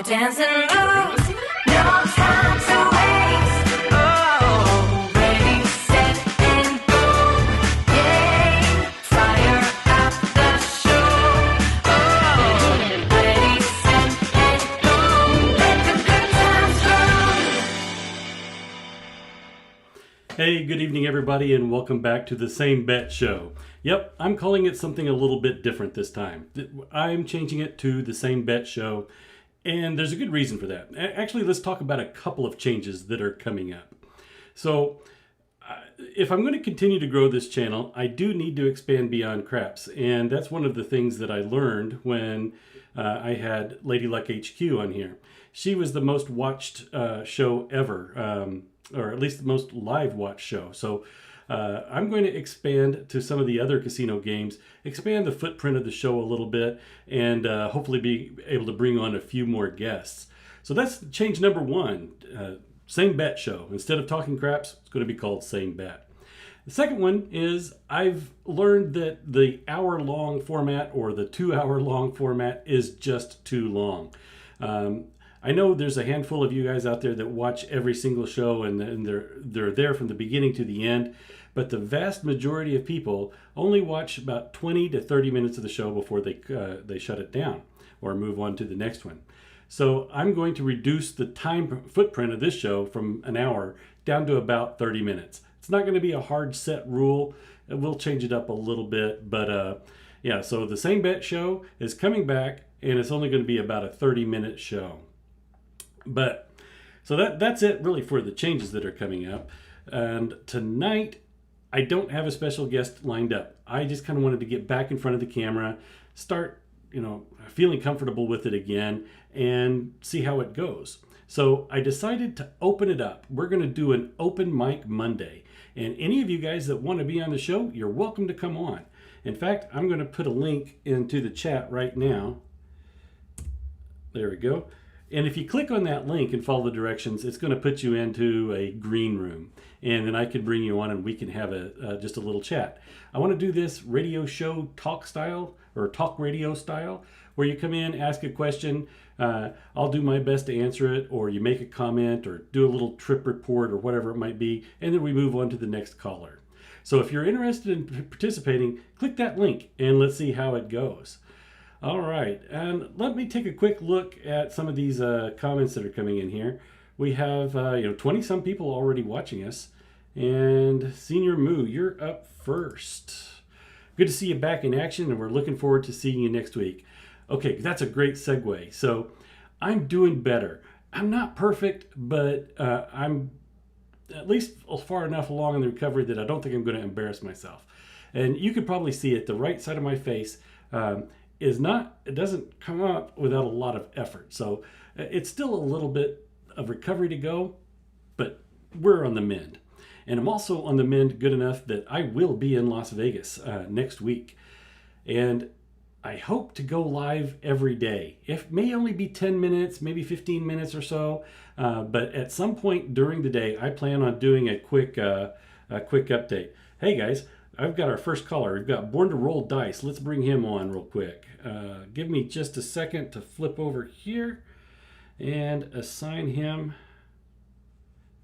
to dance and move. No time to waste. Oh, ready, set, and go. Yay, fire at the show. Oh, ready, set, and go. Let the good times flow. Hey, good evening, everybody, and welcome back to the Same Bet Show. Yep, I'm calling it something a little bit different this time. I'm changing it to the Same Bet Show, and there's a good reason for that. Actually, let's talk about a couple of changes that are coming up. So, if I'm going to continue to grow this channel, I do need to expand beyond craps, and that's one of the things that I learned when I had Lady Luck HQ on here. She was the most watched show ever, or at least the most live watched show. So I'm going to expand to some of the other casino games, expand the footprint of the show a little bit, and hopefully be able to bring on a few more guests. So that's change number one, Same Bet Show. Instead of Talking Craps, it's going to be called Same Bet. The second one is I've learned that the hour-long format or the 2-hour-long format is just too long. I know there's a handful of you guys out there that watch every single show and they're there from the beginning to the end, but the vast majority of people only watch about 20 to 30 minutes of the show before they shut it down or move on to the next one. So I'm going to reduce the time footprint of this show from an hour down to about 30 minutes. It's not going to be a hard set rule. We'll change it up a little bit, but yeah, so the Same Bet Show is coming back and it's only going to be about a 30-minute show. But so that's it really for the changes that are coming up. And tonight I don't have a special guest lined up. I just kind of wanted to get back in front of the camera, start, feeling comfortable with it again and see how it goes. So I decided to open it up. We're going to do an open mic Monday. And any of you guys that want to be on the show, you're welcome to come on. In fact, I'm going to put a link into the chat right now. There we go. And if you click on that link and follow the directions, it's going to put you into a green room. And then I can bring you on and we can have just a little chat. I want to do this radio show talk style or talk radio style where you come in, ask a question. I'll do my best to answer it, or you make a comment or do a little trip report or whatever it might be. And then we move on to the next caller. So if you're interested in participating, click that link and let's see how it goes. All right, and let me take a quick look at some of these comments that are coming in here. We have 20-some people already watching us. And Senior Moo, you're up first. Good to see you back in action, and we're looking forward to seeing you next week. Okay, that's a great segue. So I'm doing better. I'm not perfect, but I'm at least far enough along in the recovery that I don't think I'm going to embarrass myself. And you could probably see it, the right side of my face it doesn't come up without a lot of effort. So it's still a little bit of recovery to go, but we're on the mend. And I'm also on the mend good enough that I will be in Las Vegas next week. And I hope to go live every day. It may only be 10 minutes, maybe 15 minutes or so. But at some point during the day, I plan on doing a quick update. Hey guys, I've got our first caller. We've got Born to Roll Dice. Let's bring him on real quick. Give me just a second to flip over here and assign him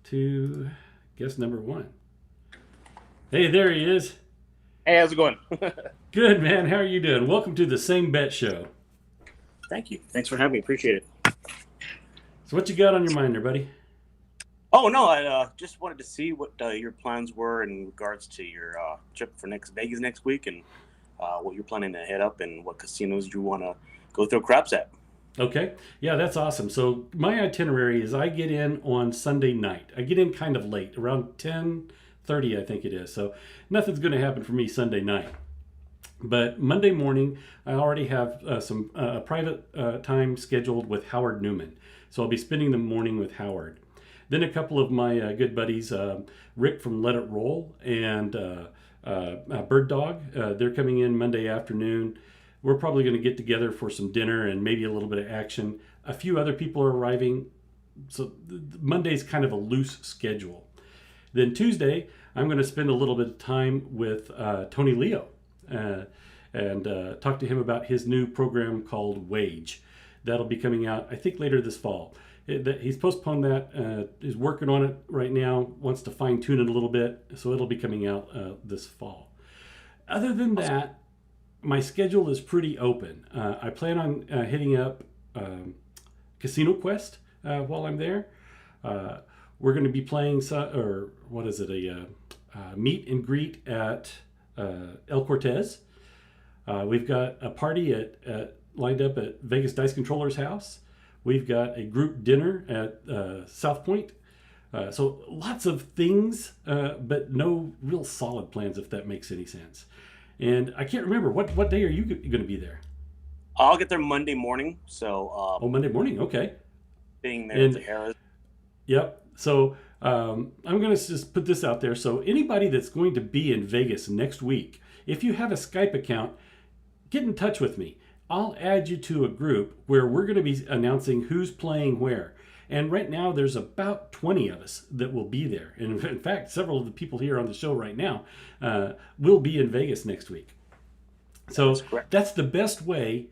to guest number one. Hey, there he is. Hey, how's it going? Good, man. How are you doing? Welcome to the Same Bet Show. Thank you. Thanks for having me. Appreciate it. So what you got on your mind there, buddy? Oh, no, I just wanted to see what your plans were in regards to your trip for Vegas next week and what you're planning to head up and what casinos you want to go throw craps at. Okay. Yeah, that's awesome. So my itinerary is I get in on Sunday night. I get in kind of late, around 10:30, I think it is. So nothing's going to happen for me Sunday night. But Monday morning, I already have some private time scheduled with Howard Newman. So I'll be spending the morning with Howard. Then a couple of my good buddies, Rick from Let It Roll and Bird Dog, they're coming in Monday afternoon. We're probably going to get together for some dinner and maybe a little bit of action. A few other people are arriving. So Monday's kind of a loose schedule. Then Tuesday, I'm going to spend a little bit of time with Tony Leo and talk to him about his new program called Wage. That'll be coming out, I think, later this fall. He's postponed that. Is working on it right now. Wants to fine tune it a little bit, so it'll be coming out this fall. Other than that, my schedule is pretty open. I plan on hitting up Casino Quest while I'm there. We're going to be playing a meet and greet at El Cortez. We've got a party lined up at Vegas Dice Controller's house. We've got a group dinner at South Point. So lots of things, but no real solid plans, if that makes any sense. And I can't remember, what day are you going to be there? I'll get there Monday morning. So Monday morning, okay. Being there at the Harrah's. Yep. So I'm going to just put this out there. So anybody that's going to be in Vegas next week, if you have a Skype account, get in touch with me. I'll add you to a group where we're going to be announcing who's playing where. And right now, there's about 20 of us that will be there. And in fact, several of the people here on the show right now will be in Vegas next week. So that's the best way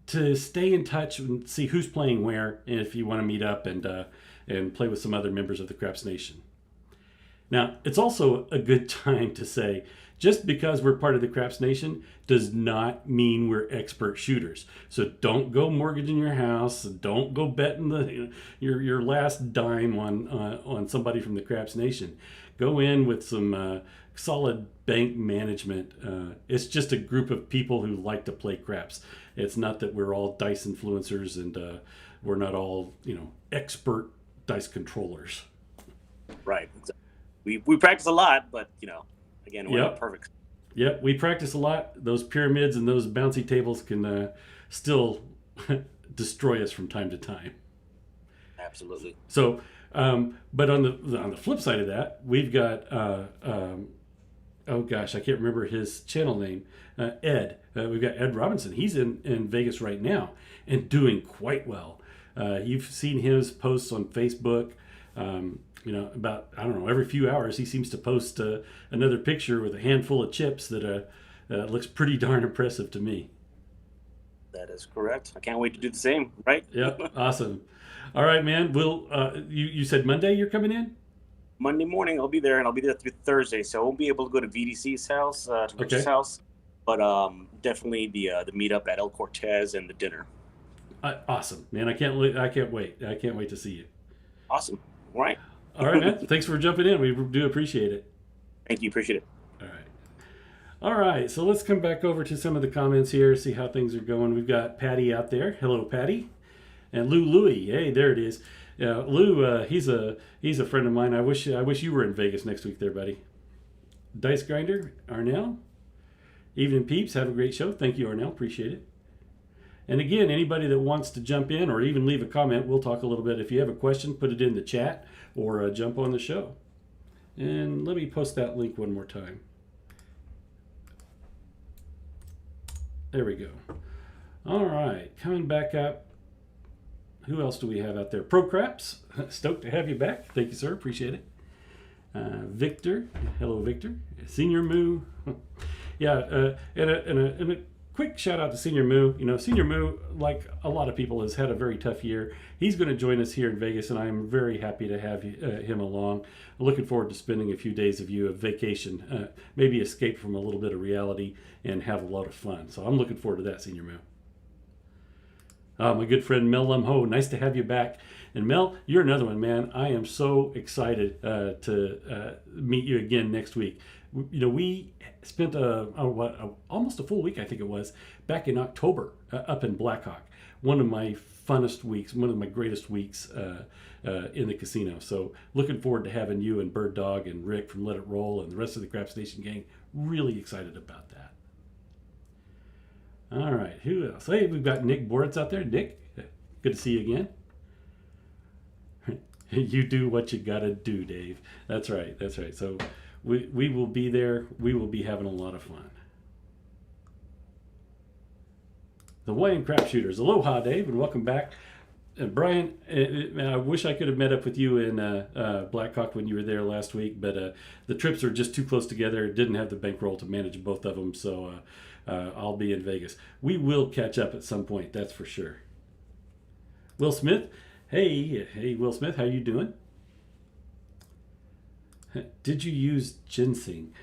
to stay in touch and see who's playing where, and if you want to meet up and play with some other members of the Craps Nation. Now, it's also a good time to say, just because we're part of the Craps Nation does not mean we're expert shooters. So don't go mortgaging your house. Don't go betting your last dime on somebody from the Craps Nation. Go in with some solid bank management. It's just a group of people who like to play craps. It's not that we're all dice influencers and we're not all expert dice controllers. Right. We practice a lot, but again, we're not perfect. Yep, we practice a lot. Those pyramids and those bouncy tables can still destroy us from time to time. Absolutely. So, but on the flip side of that, we've got oh gosh, I can't remember his channel name. Ed. We've got Ed Robinson. He's in Vegas right now and doing quite well. You've seen his posts on Facebook. About, I don't know, every few hours he seems to post another picture with a handful of chips that looks pretty darn impressive to me. That is correct. I can't wait to do the same, right? Yep, awesome. All right, man. You said Monday you're coming in? Monday morning I'll be there, and I'll be there through Thursday, so I won't be able to go to VDC's house, to Rich's house, but definitely the meetup at El Cortez and the dinner. Awesome, man. I can't wait. I can't wait to see you. Awesome. All right. All right, man. Thanks for jumping in. We do appreciate it. Thank you. Appreciate it. All right. So let's come back over to some of the comments here, see how things are going. We've got Patty out there. Hello, Patty. And Lou Louie. Hey, there it is. Lou, he's a friend of mine. I wish you were in Vegas next week there, buddy. Dice Grinder, Arnell. Evening Peeps, have a great show. Thank you, Arnell. Appreciate it. And again, anybody that wants to jump in or even leave a comment, we'll talk a little bit. If you have a question, put it in the chat or jump on the show. And let me post that link one more time. There we go. All right, coming back up. Who else do we have out there? Pro Craps, stoked to have you back. Thank you, sir. Appreciate it. Victor, hello, Victor. Senior Moo. Yeah, and a quick shout out to Senior Moo. Senior Moo, like a lot of people, has had a very tough year. He's going to join us here in Vegas, and I'm very happy to have him along. I'm looking forward to spending a few days of vacation, maybe escape from a little bit of reality and have a lot of fun. So I'm looking forward to that, Senior Moo. My good friend Mel Lumho, nice to have you back. And Mel, you're another one, man. I am so excited to meet you again next week. We spent almost a full week, I think it was, back in October up in Blackhawk. One of my funnest weeks, one of my greatest weeks in the casino. So looking forward to having you and Bird Dog and Rick from Let It Roll and the rest of the Craps Nation gang. Really excited about that. All right, who else? Hey, we've got Nick Boritz out there. Nick, good to see you again. You do what you gotta do, Dave. That's right. So we will be there. We will be having a lot of fun. The Hawaiian Crap Shooters. Aloha, Dave, and welcome back. And Brian, I wish I could have met up with you in Blackhawk when you were there last week, but the trips are just too close together. Didn't have the bankroll to manage both of them, so I'll be in Vegas. We will catch up at some point, that's for sure. Will Smith. Hey, Will Smith, how you doing? Did you use ginseng?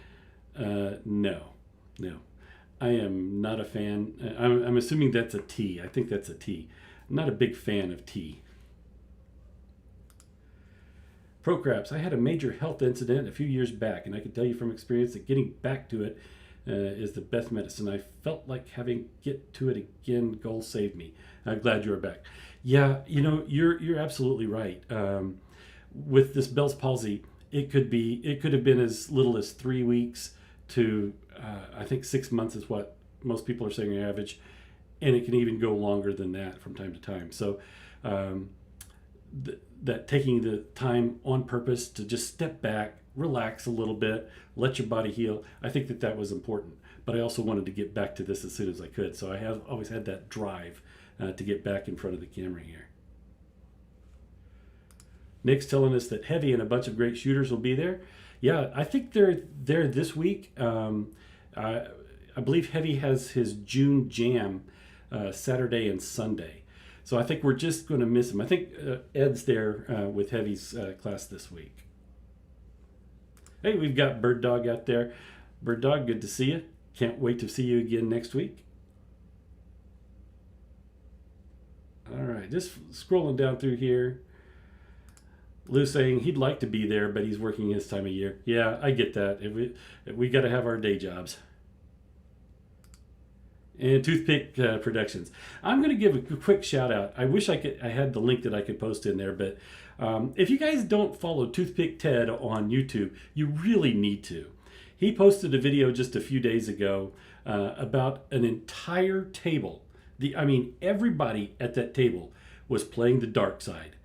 No. I am not a fan. I'm assuming that's a tea. I think that's a tea. I'm not a big fan of tea. Procraps. I had a major health incident a few years back, and I can tell you from experience that getting back to it is the best medicine. I felt like having get to it again. Goal saved me. I'm glad you're back. Yeah, you're absolutely right. With this Bell's palsy, it could have been as little as 3 weeks to I think 6 months is what most people are saying on average, and it can even go longer than that from time to time. So that taking the time on purpose to just step back, relax a little bit, let your body heal, I think that was important. But I also wanted to get back to this as soon as I could. So I have always had that drive to get back in front of the camera here. Nick's telling us that Heavy and a bunch of great shooters will be there. Yeah, I think they're there this week. I believe Heavy has his June Jam Saturday and Sunday. So I think we're just going to miss him. I think Ed's there with Heavy's class this week. Hey, we've got Bird Dog out there. Bird Dog, good to see you. Can't wait to see you again next week. All right, just scrolling down through here. Lou saying he'd like to be there, but he's working his time of year. Yeah, I get that. We got to have our day jobs. And Toothpick Productions. I'm going to give a quick shout out. I wish I had the link that I could post in there, but if you guys don't follow Toothpick Ted on YouTube, you really need to. He posted a video just a few days ago about an entire table. Everybody at that table was playing the dark side,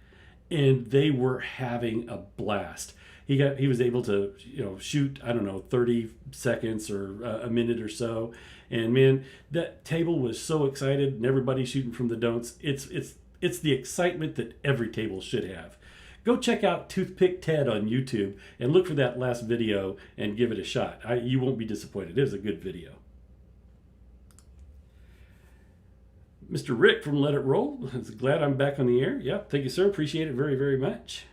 and they were having a blast. He was able to shoot 30 seconds or a minute or so, and man, that table was so excited, and everybody shooting from the don'ts. It's the excitement that every table should have. Go check out Toothpick Ted on YouTube and look for that last video and give it a shot. You won't be disappointed. It was a good video. Mr. Rick from Let It Roll. Glad I'm back on the air. Yep, thank you, sir. Appreciate it very, very much.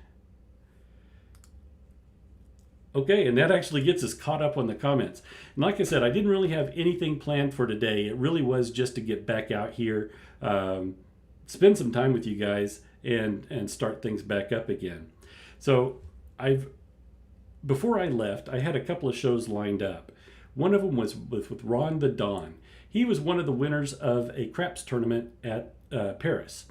Okay, and that actually gets us caught up on the comments. And like I said, I didn't really have anything planned for today. It really was just to get back out here, spend some time with you guys, and start things back up again. So before I left, I had a couple of shows lined up. One of them was with Ron the Don. He was one of the winners of a craps tournament at Paris.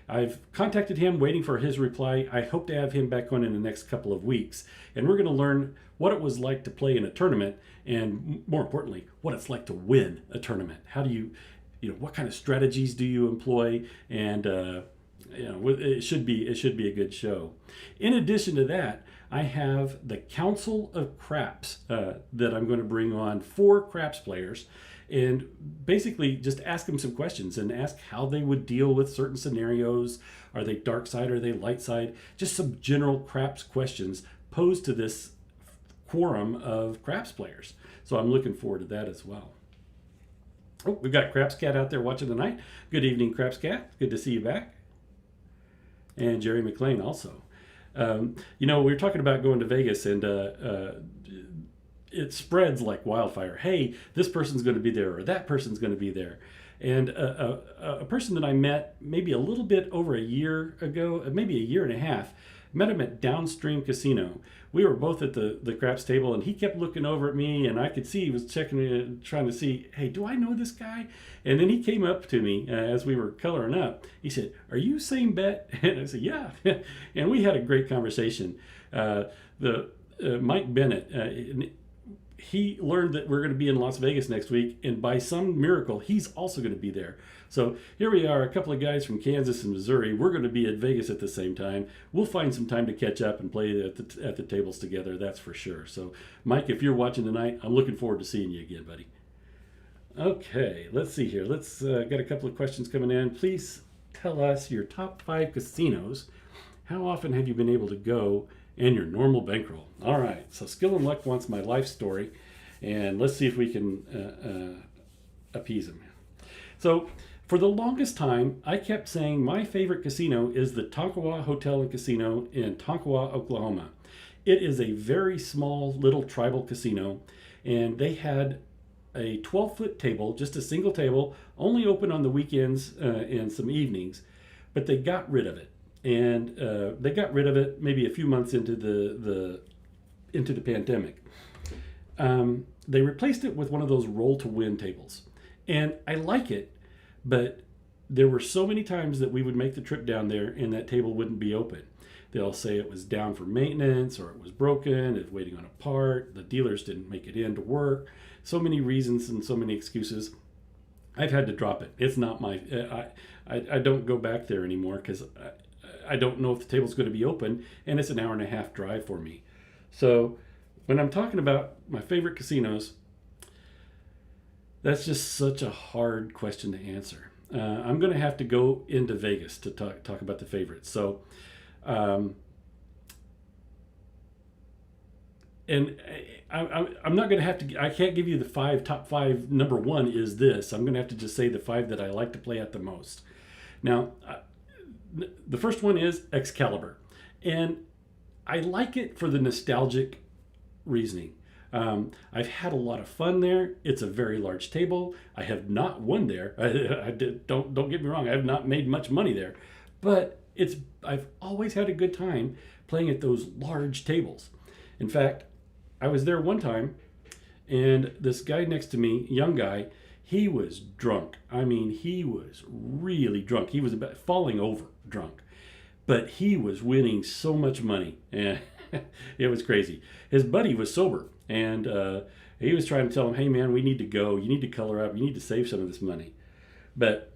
I've contacted him, waiting for his reply. I hope to have him back on in the next couple of weeks. And we're going to learn what it was like to play in a tournament, and more importantly, what it's like to win a tournament. How do you what kind of strategies do you employ? And it should be a good show. In addition to that, I have the Council of Craps that I'm going to bring on 4 craps players, and basically just ask them some questions and ask how they would deal with certain scenarios. Are they dark side? Are they light side? Just some general craps questions posed to this quorum of craps players. So I'm looking forward to that as well. Oh, we've got Craps Cat out there watching tonight. Good evening, Craps Cat. Good to see you back. And Jerry McLean also. We were talking about going to Vegas, and it spreads like wildfire. Hey, this person's going to be there, or that person's going to be there. And a person that I met maybe a little bit over a year ago, maybe a year and a half, met him at Downstream Casino. We were both at the craps table, and he kept looking over at me, and I could see he was checking, trying to see, hey, do I know this guy? And then he came up to me as we were coloring up. He said, "Are you same bet?" And I said, "Yeah." And we had a great conversation. Mike Bennett, he learned that we're going to be in Las Vegas next week, and by some miracle, he's also going to be there. So here we are, a couple of guys from Kansas and Missouri. We're going to be at Vegas at the same time. We'll find some time to catch up and play at the tables together, that's for sure. So, Mike, if you're watching tonight, I'm looking forward to seeing you again, buddy. Okay, let's see here. Let's got a couple of questions coming in. Please tell us your top 5 casinos. How often have you been able to go, and your normal bankroll? All right, so Skill and Luck wants my life story, and let's see if we can appease him. So For the longest time, I kept saying my favorite casino is the Tonkawa Hotel and Casino in Tonkawa, Oklahoma. It is a very small little tribal casino, and they had a 12-foot table, just a single table, only open on the weekends and some evenings, but they got rid of it. And they got rid of it maybe a few months into the pandemic. They replaced it with one of those roll to win tables, and I like it, but there were so many times that we would make the trip down there and that table wouldn't be open. They'll say it was down for maintenance, or it was broken, it's waiting on a part, the dealers didn't make it in to work. So many reasons and so many excuses. I've had to drop it. It's not my, I don't go back there anymore because I don't know if the table's going to be open, and it's an hour and a half drive for me. So when I'm talking about my favorite casinos, that's just such a hard question to answer. I'm going to have to go into Vegas to talk about the favorites. So, and I'm not going to have to, I can't give you the top five. Number one is this. I'm going to have to just say the five that I like to play at the most. Now, the first one is Excalibur. And I like it for the nostalgic reasoning. I've had a lot of fun there. It's a very large table. I have not won there. Don't get me wrong. I have not made much money there, but I've always had a good time playing at those large tables. In fact, I was there one time, and this guy next to me, young guy, he was drunk. I mean, he was really drunk. He was about falling over drunk, but he was winning so much money, and it was crazy. His buddy was sober, and he was trying to tell him, hey man, we need to go. You need to color up. You need to save some of this money. But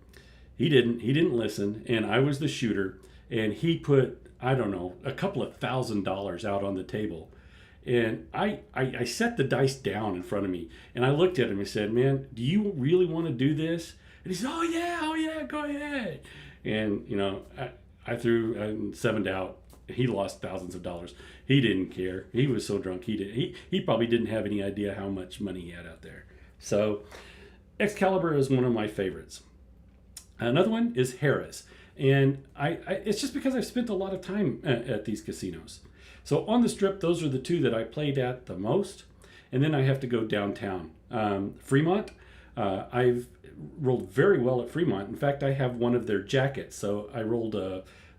he didn't listen, and I was the shooter, and he put, I don't know, a couple of $1,000 out on the table. And I set the dice down in front of me, and I looked at him and said, man, do you really want to do this? And he said, oh yeah, go ahead. And, you know, I threw and sevened out. He lost thousands of dollars. He didn't care. He was so drunk. He probably didn't have any idea how much money he had out there. So Excalibur is one of my favorites. Another one is Harrah's. And it's just because I've spent a lot of time at these casinos. So on the Strip, those are the two that I played at the most. And then I have to go downtown. Fremont, I've rolled very well at Fremont. In fact, I have one of their jackets. So I rolled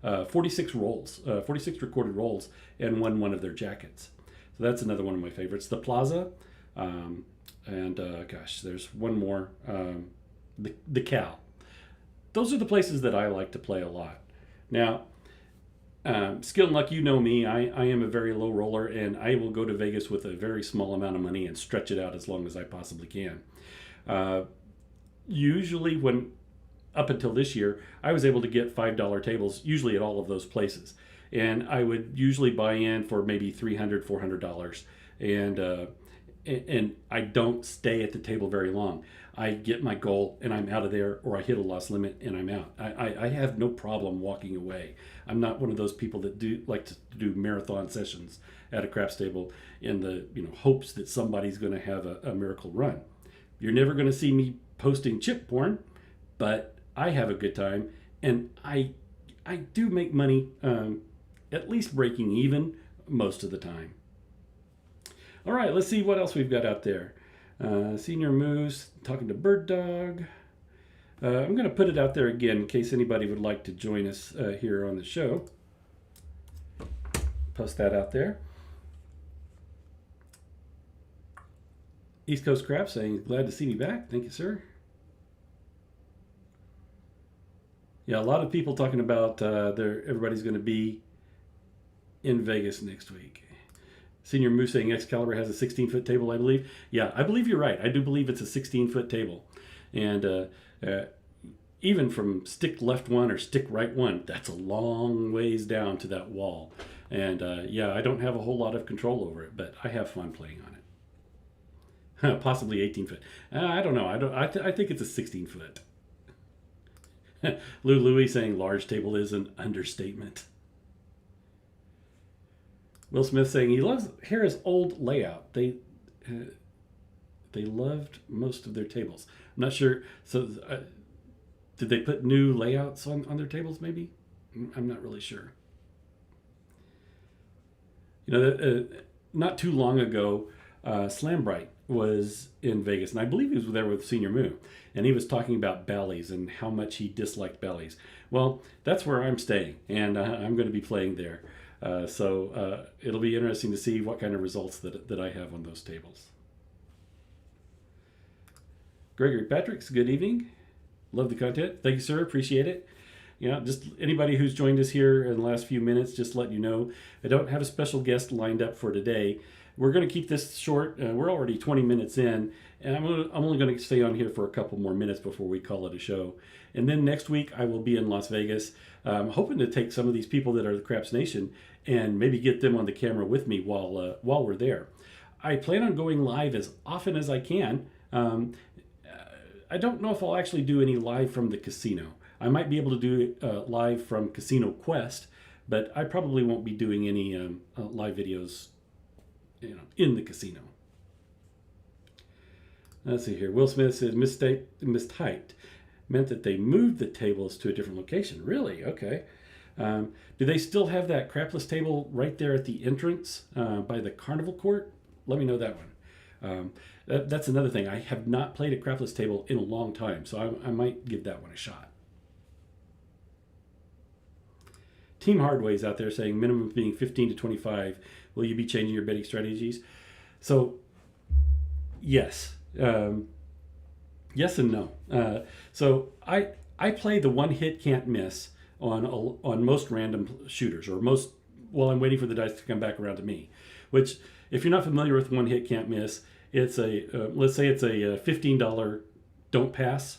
46 rolls, 46 recorded rolls, and won one of their jackets. So that's another one of my favorites. The Plaza, and gosh, there's one more, the Cal. Those are the places that I like to play a lot. Now, skill and luck, you know me, I am a very low roller, and I will go to Vegas with a very small amount of money and stretch it out as long as I possibly can. Usually up until this year, I was able to get $5 tables, usually at all of those places. And I would usually buy in for maybe $300, $400. And I don't stay at the table very long. I get my goal and I'm out of there, or I hit a loss limit and I'm out. I have no problem walking away. I'm not one of those people that like to do marathon sessions at a craps table in the hopes that somebody's going to have a miracle run. You're never going to see me posting chip porn, but I have a good time, and I do make money, at least breaking even most of the time. All right, let's see what else we've got out there. Senior Moose, talking to Bird Dog. I'm going to put it out there again in case anybody would like to join us here on the show. Post that out there. East Coast Crap saying, glad to see me back. Thank you, sir. Yeah, a lot of people talking about everybody's going to be in Vegas next week. Senior Moose saying Excalibur has a 16-foot table, I believe. Yeah, I believe you're right. I do believe it's a 16-foot table. And even from stick left one or stick right one, that's a long ways down to that wall. And yeah, I don't have a whole lot of control over it, but I have fun playing on it. Possibly 18-foot. I don't know. I think it's a 16-foot. Lou Louie saying large table is an understatement. Will Smith saying he loves Harrah's old layout. They loved most of their tables. I'm not sure. So did they put new layouts on their tables? Maybe, I'm not really sure. You know, not too long ago, Slam Bright was in Vegas, and I believe he was there with Senior Moo, and he was talking about Bally's and how much he disliked Bally's. Well, that's where I'm staying, and I'm going to be playing there. So it'll be interesting to see what kind of results that I have on those tables. Gregory Patrick's, good evening. Love the content. Thank you, sir. Appreciate it. Yeah, just anybody who's joined us here in the last few minutes, just let you know, I don't have a special guest lined up for today. We're going to keep this short. We're already 20 minutes in, and I'm only going to stay on here for a couple more minutes before we call it a show. And then next week, I will be in Las Vegas. I'm hoping to take some of these people that are the Craps Nation and maybe get them on the camera with me while we're there. I plan on going live as often as I can. I don't know if I'll actually do any live from the casino. I might be able to do live from Casino Quest, but I probably won't be doing any live videos, in the casino. Let's see here. Will Smith says mistyped meant that they moved the tables to a different location. Really? Okay. Do they still have that crapless table right there at the entrance by the carnival court? Let me know that one. That's another thing. I have not played a crapless table in a long time, so I might give that one a shot. Team Hardway's out there saying minimum being 15 to 25. Will you be changing your betting strategies? So, yes. Yes and no. So I play the one hit can't miss on most random shooters, or most while I'm waiting for the dice to come back around to me. Which, if you're not familiar with one hit can't miss, it's let's say it's a $15 don't pass,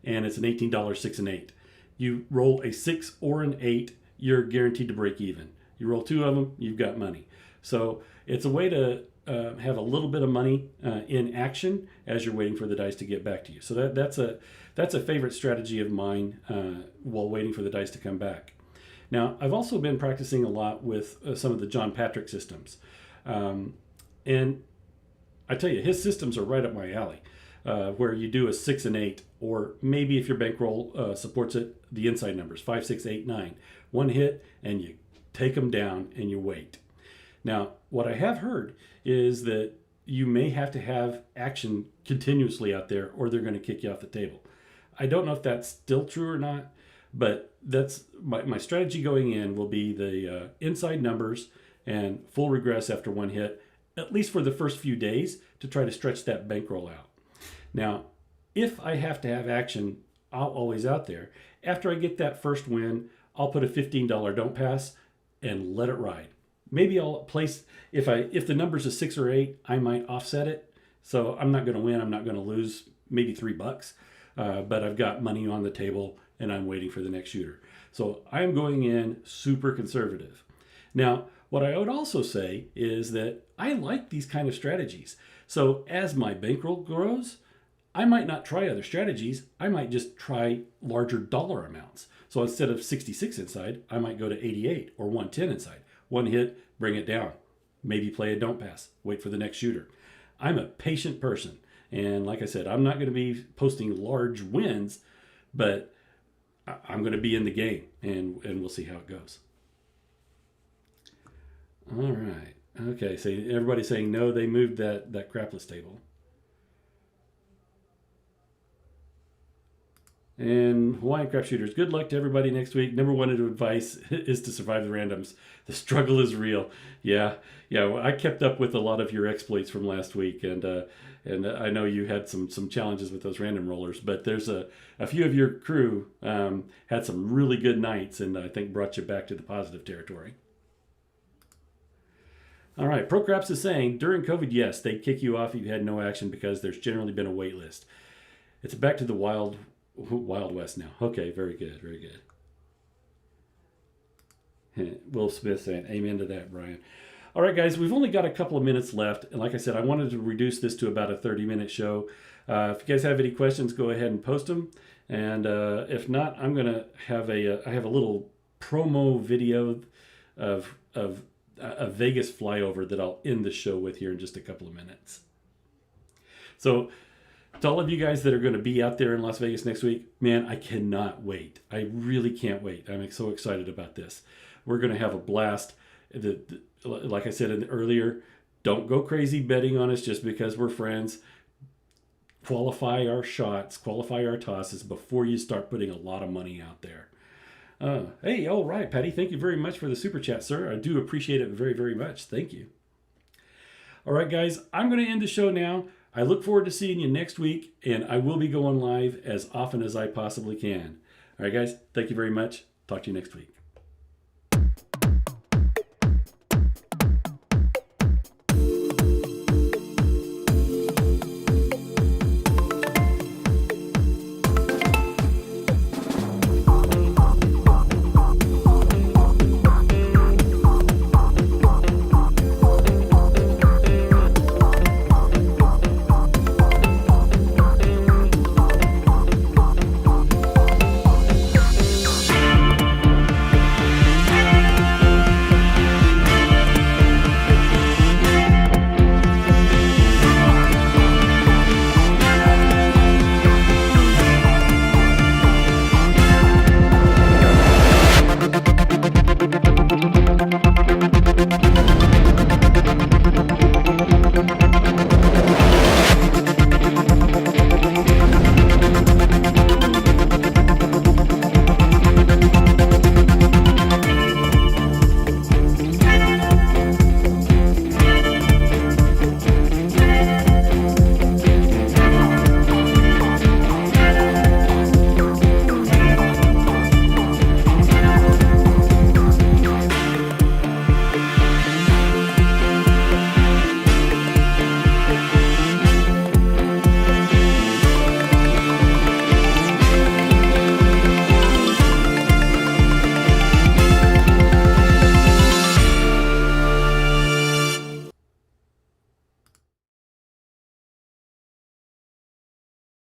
and it's an $18 6 and 8. You roll a 6 or an 8. You're guaranteed to break even. You roll 2 of them, you've got money. So it's a way to have a little bit of money in action as you're waiting for the dice to get back to you. So that's a favorite strategy of mine while waiting for the dice to come back. Now, I've also been practicing a lot with some of the John Patrick systems. And I tell you, his systems are right up my alley. Where you do a 6 and 8, or maybe if your bankroll supports it, the inside numbers 5, 6, 8, 9. One hit, and you take them down and you wait. Now, what I have heard is that you may have to have action continuously out there, or they're going to kick you off the table. I don't know if that's still true or not, but that's my strategy going in will be the inside numbers and full regress after one hit, at least for the first few days, to try to stretch that bankroll out. Now, if I have to have action always out there, after I get that first win, I'll put a $15 don't pass and let it ride. Maybe I'll place, if the number's a 6 or 8, I might offset it. So I'm not going to win, I'm not going to lose maybe $3, but I've got money on the table and I'm waiting for the next shooter. So I'm going in super conservative. Now, what I would also say is that I like these kind of strategies. So as my bankroll grows, I might not try other strategies. I might just try larger dollar amounts. So instead of 66 inside, I might go to 88 or 110 inside. One hit, bring it down. Maybe play a don't pass. Wait for the next shooter. I'm a patient person. And like I said, I'm not going to be posting large wins, but I'm going to be in the game, and we'll see how it goes. All right. Okay, so everybody's saying no, they moved that crapless table. And Hawaiian Crap Shooters, good luck to everybody next week. Number one advice is to survive the randoms. The struggle is real. Yeah. I kept up with a lot of your exploits from last week, and I know you had some challenges with those random rollers. But there's a few of your crew had some really good nights, and I think brought you back to the positive territory. All right, Pro Craps is saying during COVID, yes, they'd kick you off if you had no action because there's generally been a wait list. It's back to the Wild West now. Okay, very good. Will Smith saying amen to that, Brian. All right, guys, we've only got a couple of minutes left. And like I said, I wanted to reduce this to about a 30-minute show. If you guys have any questions, go ahead and post them. And if not, I'm going to have I have a little promo video of a Vegas flyover that I'll end the show with here in just a couple of minutes. So To all of you guys that are going to be out there in Las Vegas next week, man, I cannot wait. I really can't wait. I'm so excited about this. We're going to have a blast. Like I said earlier, don't go crazy betting on us just because we're friends. Qualify our shots, qualify our tosses before you start putting a lot of money out there. Hey, all right, Patty, thank you very much for the super chat, sir. I do appreciate it very, very much. Thank you. All right, guys, I'm going to end the show now. I look forward to seeing you next week, and I will be going live as often as I possibly can. All right, guys, thank you very much. Talk to you next week.